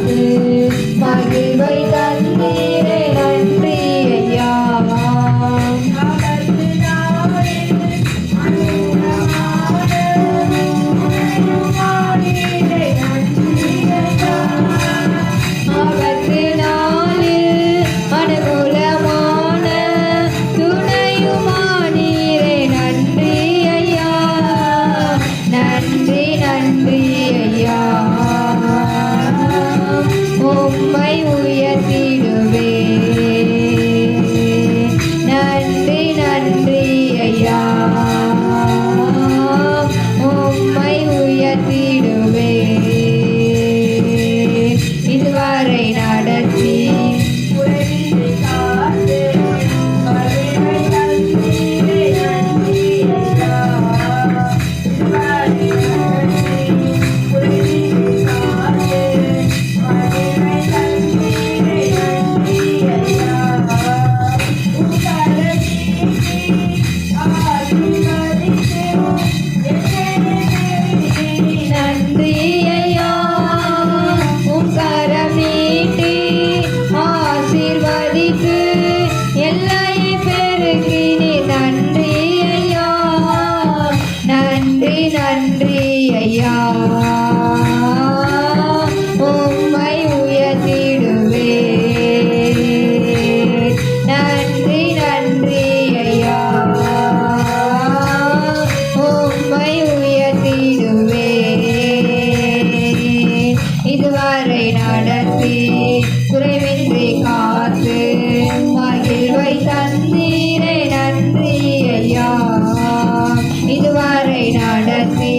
காத்து மகிழ்வை தந்தீரே நன்றி ஐயா. உம்மை உயர்த்திடுவே நன்றி நன்றி ஐயா. உம்மை உயர்த்திடுவே இதுவரை நடத்தி நன்றி ஐயா. உம்மை உயர்த்திடுவே நன்றி நன்றி ஐயா. உம்மை உயர்த்திடுவே இதுவரை நடத்தி குறைவின்றி காத்து மகிழ்வை தந்தீரே நன்றி ஐயா. இதுவரை நடத்தி